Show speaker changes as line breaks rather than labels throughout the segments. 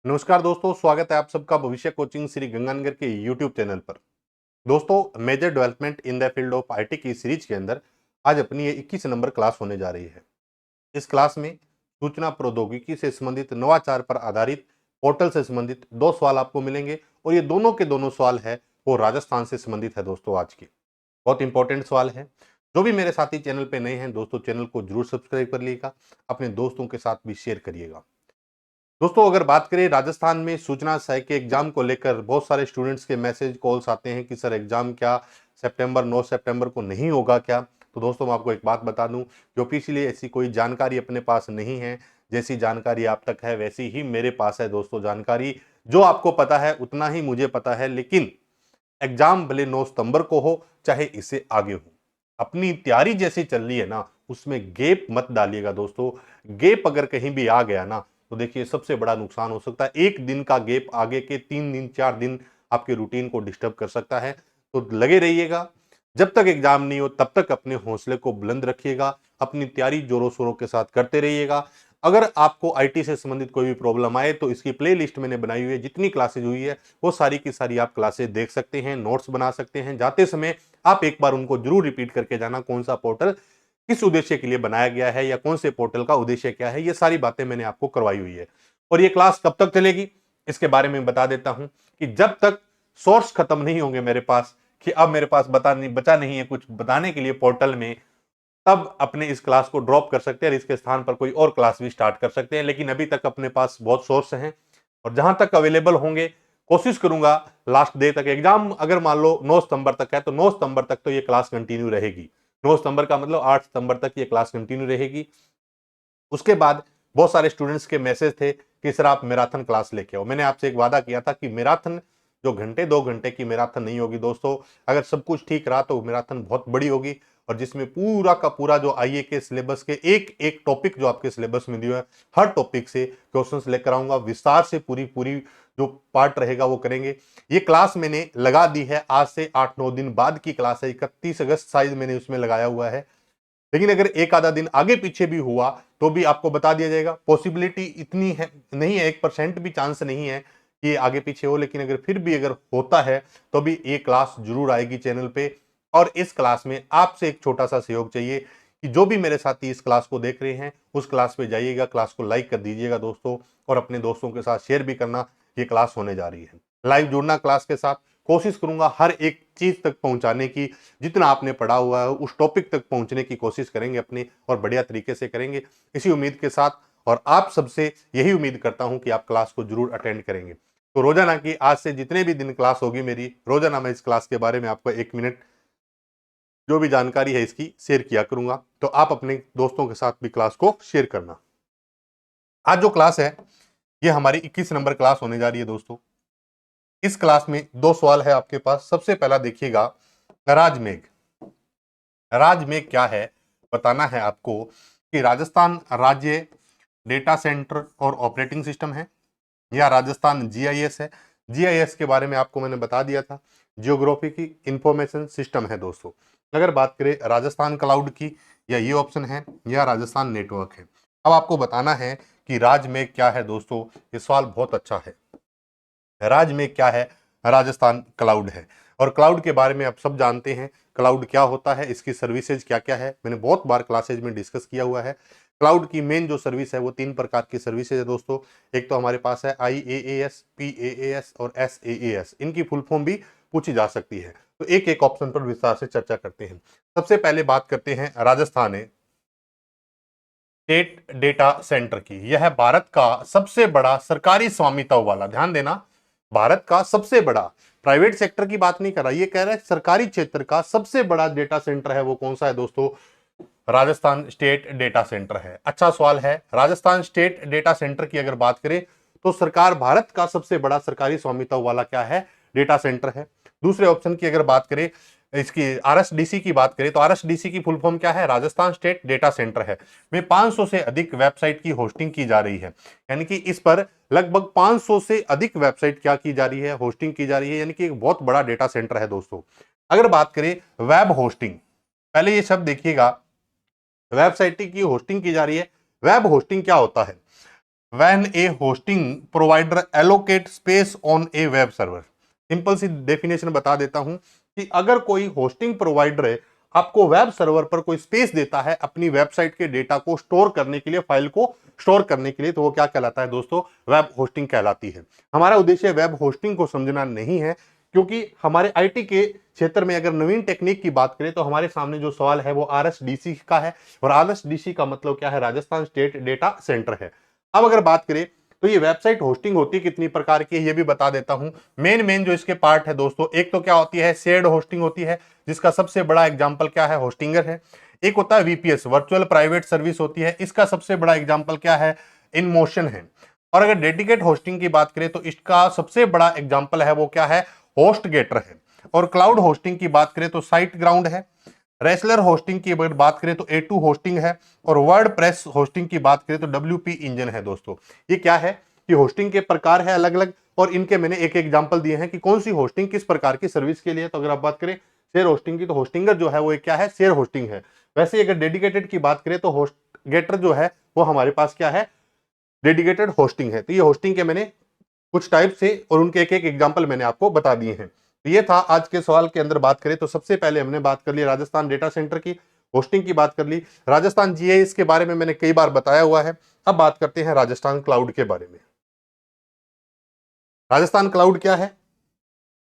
नमस्कार दोस्तों, स्वागत है आप सबका भविष्य कोचिंग श्री गंगानगर के यूट्यूब चैनल पर। दोस्तों, major development in the field of IT की सीरीज के अंदर आज अपनी ये 21 नंबर क्लास होने जा रही है। इस क्लास में सूचना प्रौद्योगिकी से संबंधित नवाचार पर आधारित पोर्टल से संबंधित दो सवाल आपको मिलेंगे और ये दोनों के दोनों सवाल है वो राजस्थान से संबंधित है। दोस्तों, आज की बहुत इंपॉर्टेंट सवाल है। जो भी मेरे साथी चैनल पे नए हैं दोस्तों, चैनल को जरूर सब्सक्राइब कर लीजिएगा, अपने दोस्तों के साथ भी शेयर करिएगा। दोस्तों, अगर बात करें राजस्थान में सूचना सहाय के एग्जाम को लेकर बहुत सारे स्टूडेंट्स के मैसेज कॉल्स आते हैं कि सर एग्जाम क्या सितंबर 9 सितंबर को नहीं होगा क्या। तो दोस्तों, मैं आपको एक बात बता दूं कि ऑफिशियली ऐसी कोई जानकारी अपने पास नहीं है। जैसी जानकारी आप तक है वैसी ही मेरे पास है। दोस्तों, जानकारी जो आपको पता है उतना ही मुझे पता है, लेकिन एग्जाम भले 9 सितंबर को हो चाहे इससे आगे हो, अपनी तैयारी जैसी चल रही है ना उसमें गेप मत डालिएगा। दोस्तों, गेप अगर कहीं भी आ गया ना तो देखिए सबसे बड़ा नुकसान हो सकता है। एक दिन का गेप आगे के 3 दिन 4 दिन आपके रूटीन को डिस्टर्ब कर सकता है। तो लगे रहिएगा, जब तक एग्जाम नहीं हो तब तक अपने हौसले को बुलंद रखिएगा, अपनी तैयारी जोरों शोरों के साथ करते रहिएगा। अगर आपको आईटी से संबंधित कोई भी प्रॉब्लम आए तो इसकी प्ले लिस्ट मैंने बनाई हुई है, जितनी क्लासेज हुई है वो सारी की सारी आप क्लासेज देख सकते हैं, नोट्स बना सकते हैं। जाते समय आप एक बार उनको जरूर रिपीट करके जाना, कौन सा पोर्टल किस उद्देश्य के लिए बनाया गया है या कौन से पोर्टल का उद्देश्य क्या है, ये सारी बातें मैंने आपको करवाई हुई है। और ये क्लास कब तक चलेगी इसके बारे में बता देता हूं कि जब तक सोर्स खत्म नहीं होंगे मेरे पास, कि अब मेरे पास बचा नहीं है कुछ बताने के लिए पोर्टल में, तब अपने इस क्लास को ड्रॉप कर सकते हैं और इसके स्थान पर कोई और क्लास भी स्टार्ट कर सकते हैं। लेकिन अभी तक अपने पास बहुत सोर्स हैं और जहां तक अवेलेबल होंगे कोशिश करूंगा लास्ट डे तक। एग्जाम अगर मान लो 9 सितंबर तक है तो 9 सितंबर तक तो ये क्लास कंटिन्यू रहेगी। 9 सितंबर का मतलब 8 सितंबर तक ये क्लास कंटिन्यू रहेगी। उसके बाद बहुत सारे स्टूडेंट्स के मैसेज थे कि सर आप मैराथन क्लास लेके आओ। मैंने आपसे एक वादा किया था कि मैराथन जो घंटे 2 घंटे की मैराथन नहीं होगी दोस्तों। अगर सब कुछ ठीक रहा तो मैराथन बहुत बड़ी होगी और जिसमें पूरा का पूरा जो आईए के सिलेबस के एक एक टॉपिक जो आपके सिलेबस में दिया है हर टॉपिक से क्वेश्चंस लेकर आऊंगा, विस्तार से पूरी पूरी जो पार्ट रहेगा वो करेंगे। ये क्लास मैंने लगा दी है, आज से 8-9 दिन बाद की क्लास है, 31 अगस्त साइज मैंने उसमें लगाया हुआ है। लेकिन अगर एक आधा दिन आगे पीछे भी हुआ तो भी आपको बता दिया जाएगा। पॉसिबिलिटी इतनी है नहीं है, 1% भी चांस नहीं है कि ये आगे पीछे हो, लेकिन अगर फिर भी अगर होता है तो भी ये क्लास जरूर आएगी चैनल पे। और इस क्लास में आपसे एक छोटा सा सहयोग चाहिए कि जो भी मेरे साथी इस क्लास को देख रहे हैं उस क्लास पे जाइएगा, क्लास को लाइक कर दीजिएगा दोस्तों, और अपने दोस्तों के साथ शेयर भी करना। ये क्लास होने जा रही है, लाइव जुड़ना क्लास के साथ। कोशिश करूंगा हर एक चीज तक पहुंचाने की, जितना आपने पढ़ा हुआ है उस टॉपिक तक पहुंचने की कोशिश करेंगे अपनी, और बढ़िया तरीके से करेंगे इसी उम्मीद के साथ। और आप सबसे यही उम्मीद करता हूं कि आप क्लास को जरूर अटेंड करेंगे। तो रोजाना की आज से जितने भी दिन क्लास होगी मेरी, रोजाना मैं इस क्लास के बारे में आपको 1 मिनट जो भी जानकारी है इसकी शेयर किया करूंगा। तो आप अपने दोस्तों के साथ भी क्लास को शेयर करना। आज जो क्लास है ये हमारी 21 नंबर क्लास होने जा रही है दोस्तों। इस क्लास में दो सवाल है आपके पास। सबसे पहला देखिएगा, राजमेघ। राजमेघ क्या है बताना है आपको कि राजस्थान राज्य डेटा सेंटर और ऑपरेटिंग सिस्टम है या राजस्थान जीआईएस है। जीआईएस के बारे में आपको मैंने बता दिया था, जियोग्राफी की इंफॉर्मेशन सिस्टम है दोस्तों। अगर बात करें राजस्थान क्लाउड की, या ये ऑप्शन है या राजस्थान नेटवर्क है। अब आपको बताना है कि राजमेघ क्या है दोस्तों। ये सवाल बहुत अच्छा है। राज्य में क्या है, राजस्थान क्लाउड है। और क्लाउड के बारे में आप सब जानते हैं, क्लाउड क्या होता है, इसकी सर्विसेज क्या क्या है, मैंने बहुत बार क्लासेज में डिस्कस किया हुआ है। क्लाउड की मेन जो सर्विस है वो 3 प्रकार की सर्विसेज है दोस्तों। एक तो हमारे पास है IaaS, PaaS और SaaS। इनकी फुल फॉर्म भी पूछी जा सकती है। तो एक एक ऑप्शन पर विस्तार से चर्चा करते हैं। सबसे पहले बात करते हैं राजस्थान स्टेट डेटा सेंटर की। यह भारत का सबसे बड़ा सरकारी स्वामित्व वाला, ध्यान देना, भारत का सबसे बड़ा, प्राइवेट सेक्टर की बात नहीं कर रहा, ये कह रहा है सरकारी क्षेत्र का सबसे बड़ा डेटा सेंटर है। वो कौन सा है दोस्तों? राजस्थान स्टेट डेटा सेंटर है। अच्छा सवाल है। राजस्थान स्टेट डेटा सेंटर की अगर बात करें तो सरकार भारत का सबसे बड़ा सरकारी स्वामित्व वाला क्या है, डेटा सेंटर है। दूसरे ऑप्शन की अगर बात करें, इसकी आरएसडीसी की बात करें तो आरएसडीसी की फुल फॉर्म क्या है, राजस्थान स्टेट डेटा सेंटर है। में 500 से अधिक वेबसाइट की होस्टिंग की जा रही है, यानी कि इस पर लगभग 500 से अधिक वेबसाइट क्या की जा रही है, होस्टिंग की जा रही है, यानी कि एक बहुत बड़ा डेटा सेंटर है दोस्तों। अगर बात करें वेब होस्टिंग, पहले ये शब्द देखिएगा, वेबसाइट की होस्टिंग की जा रही है। वेब होस्टिंग क्या होता है? When a hosting provider allocate space on a web server. Simple सी डेफिनेशन बता देता हूं कि अगर कोई होस्टिंग प्रोवाइडर है आपको वेब सर्वर पर कोई स्पेस देता है अपनी वेबसाइट के डेटा को स्टोर करने के लिए, फाइल को स्टोर करने के लिए, तो वो क्या कहलाता है दोस्तों? वेब होस्टिंग कहलाती है। हमारा उद्देश्य वेब होस्टिंग को समझना नहीं है, क्योंकि हमारे आईटी के क्षेत्र में अगर नवीन टेक्निक की बात करें तो हमारे सामने जो सवाल है वो आरएसडीसी का है, और आरएसडीसी का मतलब क्या है? राजस्थान स्टेट डेटा सेंटर है। अब अगर बात करें तो ये वेबसाइट होस्टिंग होती है कितनी प्रकार की है ये भी बता देता हूं। मेन जो इसके पार्ट है दोस्तों, एक तो क्या होती है? शेयर्ड होस्टिंग होती है, जिसका सबसे बड़ा एग्जांपल क्या है? होस्टिंगर है। एक होता है वीपीएस, वर्चुअल प्राइवेट सर्विस होती है, इसका सबसे बड़ा एग्जांपल क्या है? इनमोशन है। और अगर डेडिकेट होस्टिंग की बात करें तो इसका सबसे बड़ा एग्जांपल है वो क्या है? होस्ट गेटर है। और क्लाउड होस्टिंग की बात करें तो साइट ग्राउंड है। रेसलर होस्टिंग की अगर बात करें तो A2 होस्टिंग है। और वर्ड प्रेस होस्टिंग की बात करें तो WP इंजन है। दोस्तों ये क्या है कि होस्टिंग के प्रकार है अलग अलग, और इनके मैंने एक एग्जांपल दिए हैं कि कौन सी होस्टिंग किस प्रकार की सर्विस के लिए। तो अगर आप बात करें शेयर होस्टिंग की, तो होस्टिंगर जो है वो क्या है? शेयर होस्टिंग है। वैसे ही अगर डेडिकेटेड की बात करें तो होस्ट गेटर जो है वो हमारे पास क्या है? डेडिकेटेड होस्टिंग है। तो ये होस्टिंग के मैंने कुछ टाइप से और उनके एक एक एग्जांपल मैंने आपको बता दिए हैं। तो ये था आज के सवाल के अंदर। बात करें तो सबसे पहले हमने बात कर ली राजस्थान डेटा सेंटर की, होस्टिंग की बात कर ली, राजस्थान जीआईएस के बारे में मैंने कई बार बताया हुआ है। अब बात करते हैं राजस्थान क्लाउड के बारे में। राजस्थान क्लाउड क्या है?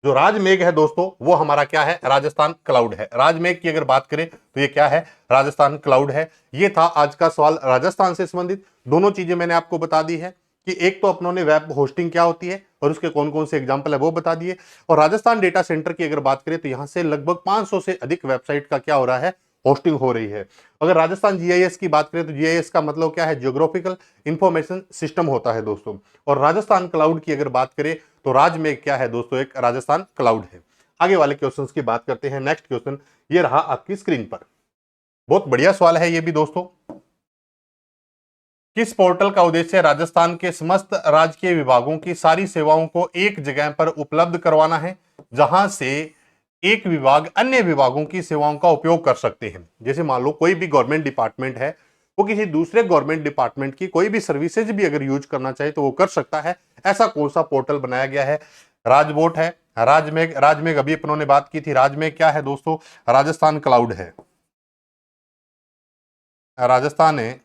जो राजमेघ है दोस्तों वो हमारा क्या है? राजस्थान क्लाउड है। राजमेघ की अगर बात करें तो ये क्या है? राजस्थान क्लाउड है। ये था आज का सवाल राजस्थान से संबंधित। दोनों चीजें मैंने आपको बता दी है कि एक तो अपनों ने वेब होस्टिंग क्या होती है और उसके कौन कौन से एग्जाम्पल है वो बता दिए। और राजस्थान डेटा सेंटर की अगर बात करें तो यहां से लगभग 500 से अधिक वेबसाइट का क्या हो रहा है? होस्टिंग हो रही है। अगर राजस्थान जीआईएस की बात करें तो जीआईएस का मतलब क्या है? जियोग्राफिकल इंफॉर्मेशन सिस्टम होता है दोस्तों। और राजस्थान क्लाउड की अगर बात करें तो राजमेघ क्या है दोस्तों? एक राजस्थान क्लाउड है। आगे वाले क्वेश्चंस की बात करते हैं। नेक्स्ट क्वेश्चन ये रहा आपकी स्क्रीन पर। बहुत बढ़िया सवाल है ये भी दोस्तों। किस पोर्टल का उद्देश्य राजस्थान के समस्त राजकीय विभागों की सारी सेवाओं को एक जगह पर उपलब्ध करवाना है, जहां से एक विभाग अन्य विभागों की सेवाओं का उपयोग कर सकते हैं। जैसे मान लो कोई भी गवर्नमेंट डिपार्टमेंट है, वो किसी दूसरे गवर्नमेंट डिपार्टमेंट की कोई भी सर्विसेज भी अगर यूज करना चाहे तो वो कर सकता है। ऐसा कौन सा पोर्टल बनाया गया है? राजबोट है, राजमेघ, राजमेघ अभी अपनों ने बात की थी। राजमेघ क्या है दोस्तों? राजस्थान क्लाउड है। राजस्थान है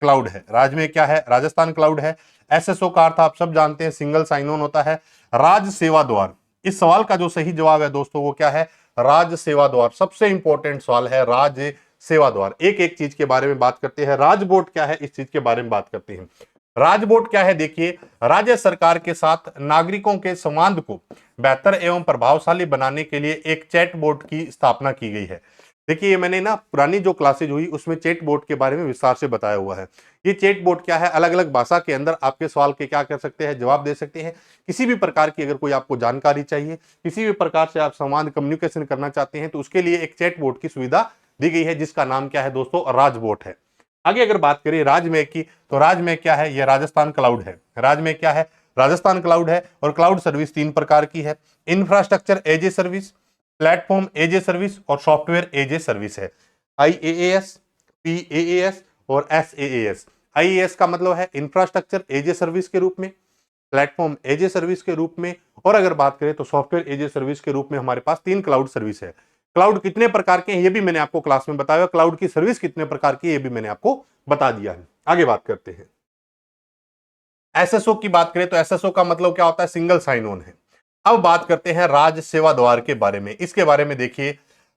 क्लाउड है। राजमेघ क्या है? राजस्थान क्लाउड है। एसएसओ का अर्थ आप सब जानते हैं, सिंगल साइन ऑन होता है। राज सेवा द्वार, इस सवाल का जो सही जवाब है दोस्तों वो क्या है? राज सेवा द्वार। सबसे इंपॉर्टेंट सवाल है राज सेवा द्वार। एक एक चीज के बारे में बात करते हैं। राजबोट क्या है इस चीज के बारे में बात करते हैं। राजबोट क्या है? देखिए, राज्य सरकार के साथ नागरिकों के संवाद को बेहतर एवं प्रभावशाली बनाने के लिए एक चैट बोट की स्थापना की गई है। देखिए ये मैंने ना पुरानी जो क्लासेज हुई उसमें चैट बोट के बारे में विस्तार से बताया हुआ है। ये चैट बोट क्या है? अलग अलग भाषा के अंदर आपके सवाल के क्या कर सकते हैं? जवाब दे सकते हैं। किसी भी प्रकार की अगर कोई आपको जानकारी चाहिए, किसी भी प्रकार से आप संवाद कम्युनिकेशन करना चाहते हैं, तो उसके लिए एक चैट बोट की सुविधा दी गई है, जिसका नाम क्या है दोस्तों? राजबोट है। आगे अगर बात करें राजमेघ की, तो राजमेघ क्या है? यह राजस्थान क्लाउड है। राजमेघ क्या है? राजस्थान क्लाउड है। और क्लाउड सर्विस 3 प्रकार की है। Infrastructure as a service, platform as a service और सॉफ्टवेयर एज ए सर्विस है। IaaS, PaaS और SaaS। IaaS का मतलब है इंफ्रास्ट्रक्चर एज ए सर्विस के रूप में, प्लेटफॉर्म एज ए सर्विस के रूप में, और अगर बात करें तो सॉफ्टवेयर एज ए सर्विस के रूप में हमारे पास 3 क्लाउड सर्विस है। क्लाउड कितने प्रकार के हैं ये भी मैंने आपको क्लास में बताया। क्लाउड की सर्विस कितने प्रकार की है ये भी मैंने आपको बता दिया है। आगे बात करते हैं। एसएसओ की बात करें तो एसएसओ का मतलब क्या होता है? सिंगल साइन ऑन है। अब बात करते हैं राज सेवा द्वार के बारे में। इसके बारे में देखिए,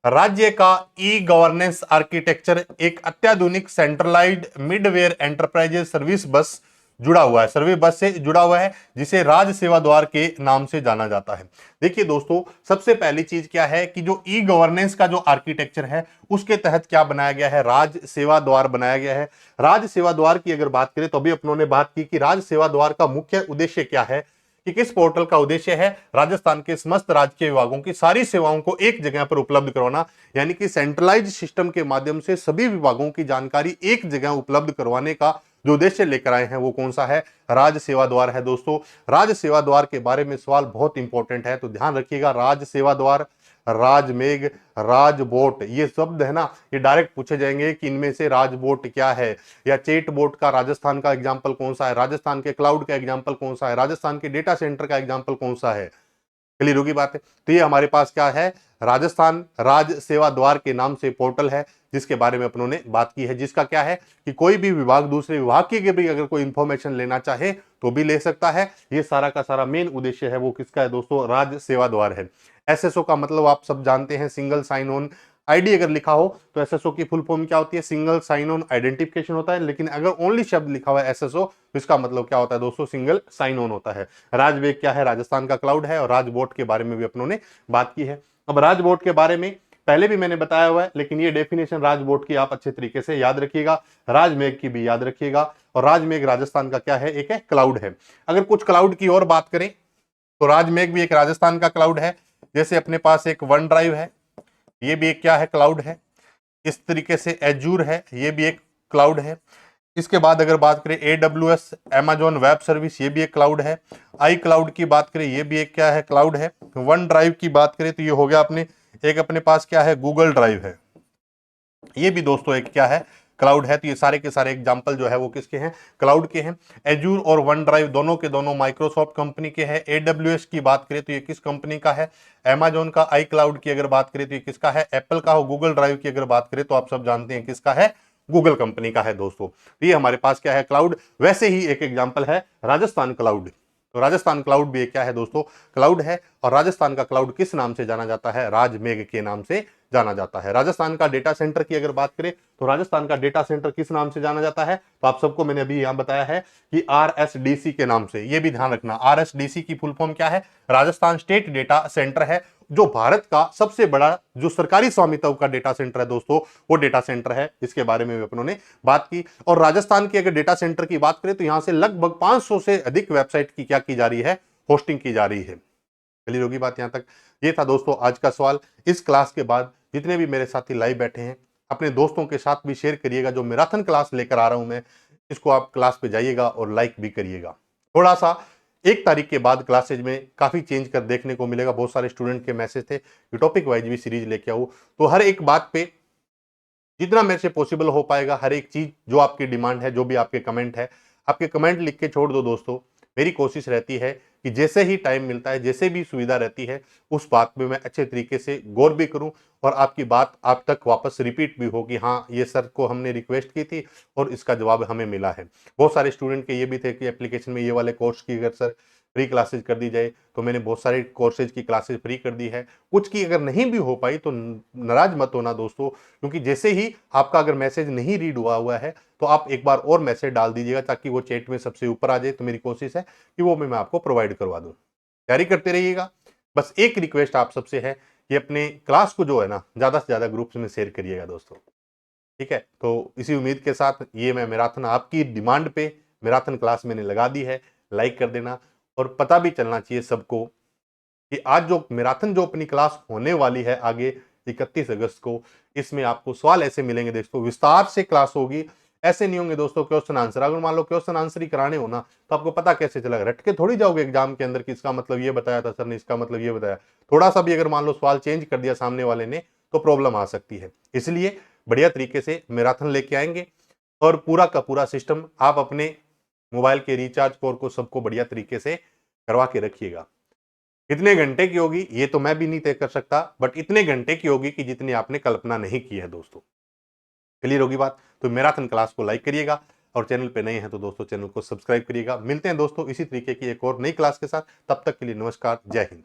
राज्य का ई गवर्नेंस आर्किटेक्चर एक अत्याधुनिक सेंट्रलाइज्ड मिडवेयर एंटरप्राइजेज सर्विस बस जुड़ा हुआ है, सर्विस बस से जुड़ा हुआ है, जिसे राज सेवा द्वार के नाम से जाना जाता है। देखिए दोस्तों, सबसे पहली चीज क्या है कि जो ई गवर्नेंस का जो आर्किटेक्चर है उसके तहत क्या बनाया गया है? राज सेवा द्वार बनाया गया है। राज सेवा द्वार की अगर बात करें तो अभी अपनों ने बात की कि राज सेवा द्वार का मुख्य उद्देश्य क्या है, कि किस पोर्टल का उद्देश्य है? राजस्थान के समस्त राजकीय विभागों की सारी सेवाओं को एक जगह पर उपलब्ध करवाना, यानी कि सेंट्रलाइज्ड सिस्टम के माध्यम से सभी विभागों की जानकारी एक जगह उपलब्ध करवाने का जो उद्देश्य लेकर आए हैं वो कौन सा है? राज सेवा द्वार है दोस्तों। राज सेवा द्वार के बारे में सवाल बहुत इंपॉर्टेंट है, तो ध्यान रखिएगा। राज सेवा द्वार, राजमेघ, राजबोट, ये शब्द है ना, ये डायरेक्ट पूछे जाएंगे कि इनमें से राजबोट क्या है, या चेट बोट का राजस्थान का एग्जाम्पल कौन सा है, राजस्थान के क्लाउड का एग्जाम्पल कौन सा है, राजस्थान के डेटा सेंटर का एग्जाम्पल कौन सा है। क्लियर होगी बात है। तो ये हमारे पास क्या है, राजस्थान राज सेवा द्वार के नाम से पोर्टल है, जिसके बारे में अपनों ने बात की है, जिसका क्या है कि कोई भी विभाग दूसरे विभाग के भी अगर कोई इंफॉर्मेशन लेना चाहे तो भी ले सकता है। ये सारा का सारा मेन उद्देश्य है वो किसका है दोस्तों, राज सेवा द्वार है। एसएसओ का मतलब आप सब जानते हैं, सिंगल साइन ऑन आईडी अगर लिखा हो तो एसएसओ की फुल फॉर्म क्या होती है, सिंगल साइन ऑन आइडेंटिफिकेशन होता है। लेकिन अगर ओनली शब्द लिखा हुआ है एसएसओ तो इसका मतलब क्या होता है दोस्तों, सिंगल साइन ऑन होता है। राजवेग क्या है, राजस्थान का क्लाउड है, और राजबोट के बारे में भी अपनों ने बात की है। अब राजबोट के बारे में पहले भी मैंने बताया हुआ है, लेकिन ये डेफिनेशन राजबोट की आप अच्छे तरीके से याद रखिएगा, राजमेघ की भी याद रखिएगा। और राजमेघ राजस्थान का क्या है, एक है क्लाउड है। अगर कुछ क्लाउड की और बात करें तो राजमेघ भी एक राजस्थान का क्लाउड है। जैसे अपने पास एक वन ड्राइव है, ये भी एक क्या है, क्लाउड है। इस तरीके से एजूर है, ये भी एक क्लाउड है। इसके बाद अगर बात करें AWS Amazon वेब सर्विस, ये भी एक क्लाउड है। आई क्लाउड की बात करें, ये भी एक क्या है, क्लाउड है। वन ड्राइव की बात करें तो ये हो गया अपने एक अपने पास क्या है, गूगल ड्राइव है, ये भी दोस्तों एक क्या है, क्लाउड है। तो ये सारे के सारे एग्जांपल जो है वो किसके हैं, क्लाउड के हैं। एजूर और वन ड्राइव दोनों के दोनों माइक्रोसॉफ्ट कंपनी के हैं। AWS की बात करें तो ये किस कंपनी का है, Amazon का। आई क्लाउड की अगर बात करें तो ये किसका है, एप्पल का हो। गूगल ड्राइव की अगर बात करें तो आप सब जानते हैं किसका है, गूगल कंपनी का है दोस्तों। तो ये हमारे पास क्या है, क्लाउड। वैसे ही एक एग्जाम्पल है राजस्थान क्लाउड। तो राजस्थान क्लाउड भी क्या है दोस्तों, क्लाउड है। और राजस्थान का क्लाउड किस नाम से जाना जाता है, राजमेघ के नाम से जाना जाता है। राजस्थान का डेटा सेंटर की अगर बात करें तो राजस्थान का डेटा सेंटर किस नाम से जाना जाता है, तो आप सबको मैंने अभी यहां बताया है कि RSDC के नाम से। ये भी ध्यान रखना, RSDC की फुल फॉर्म क्या है, राजस्थान स्टेट डेटा सेंटर है, जो भारत का सबसे बड़ा जो सरकारी स्वामित्व का डेटा सेंटर है दोस्तों, वो डेटा सेंटर है। इसके बारे में भी अपनों ने बात की। और राजस्थान की अगर डेटा सेंटर की बात करें तो यहां से लगभग 500 से अधिक वेबसाइट की क्या की जा रही है, होस्टिंग की जा रही है। क्लियर होगी बात यहां तक। ये था दोस्तों आज का सवाल। इस क्लास के बाद जितने भी मेरे साथी लाइव बैठे हैं, अपने दोस्तों के साथ भी शेयर करिएगा। जो मैराथन क्लास लेकर आ रहा हूं मैं, इसको आप क्लास पे जाइएगा और लाइक भी करिएगा। थोड़ा सा 1 तारीख के बाद क्लासेज में काफी चेंज कर देखने को मिलेगा। बहुत सारे स्टूडेंट के मैसेज थे कि टॉपिक वाइज भी सीरीज लेके आओ, तो हर एक बात पे जितना मेरे से पॉसिबल हो पाएगा, हर एक चीज जो आपकी डिमांड है, जो भी आपके कमेंट है, आपके कमेंट लिख के छोड़ दो दोस्तों। मेरी कोशिश रहती है कि जैसे ही टाइम मिलता है, जैसे भी सुविधा रहती है, उस बात पे मैं अच्छे तरीके से गौर भी करूं और आपकी बात आप तक वापस रिपीट भी हो कि हाँ, ये सर को हमने रिक्वेस्ट की थी और इसका जवाब हमें मिला है। बहुत सारे स्टूडेंट के ये भी थे कि एप्लीकेशन में ये वाले कोर्स की अगर सर फ्री क्लासेज कर दी जाए, तो मैंने बहुत सारे कोर्सेज की क्लासेज फ्री कर दी है। कुछ की अगर नहीं भी हो पाई तो नाराज मत होना दोस्तों, क्योंकि जैसे ही आपका अगर मैसेज नहीं रीड हुआ है तो आप एक बार और मैसेज डाल दीजिएगा, ताकि वो चैट में सबसे ऊपर आ जाए। तो मेरी कोशिश है कि वो मैं आपको प्रोवाइड करवा दूं। तैयारी करते रहिएगा। बस एक रिक्वेस्ट आप सबसे है कि अपने क्लास को जो है ना, ज्यादा से ज्यादा ग्रुप्स में शेयर करिएगा दोस्तों, ठीक है। तो इसी उम्मीद के साथ ये मैं मैराथन आपकी डिमांड पे मैराथन क्लास मैंने लगा दी है। लाइक कर देना, और पता भी चलना चाहिए सबको कि आज जो मैराथन जो अपनी क्लास होने वाली है आगे 31 अगस्त को, इसमें आपको सवाल ऐसे मिलेंगे दोस्तों, विस्तार से क्लास होगी। ऐसे नहीं होंगे दोस्तों क्वेश्चन आंसर। अगर मान लो क्वेश्चन आंसर ही कराने हो ना, तो आपको पता कैसे चलेगा, रट के थोड़ी जाओगे एग्जाम के अंदर कि इसका मतलब ये बताया था सर ने, इसका मतलब ये बताया। थोड़ा सा भी अगर मान लो सवाल चेंज कर दिया सामने वाले ने तो प्रॉब्लम आ सकती है। इसलिए बढ़िया तरीके से मैराथन लेके आएंगे, और पूरा का पूरा सिस्टम आप अपने मोबाइल के रिचार्ज कोड को सबको बढ़िया तरीके से करवा के रखिएगा। कितने घंटे की होगी ये तो मैं भी नहीं तय कर सकता, बट इतने घंटे की होगी कि जितनी आपने कल्पना नहीं की है दोस्तों। क्लियर होगी बात। तो मैराथन क्लास को लाइक करिएगा, और चैनल पे नए हैं तो दोस्तों चैनल को सब्सक्राइब करिएगा। मिलते हैं दोस्तों इसी तरीके की एक और नई क्लास के साथ। तब तक के लिए नमस्कार, जय हिंद।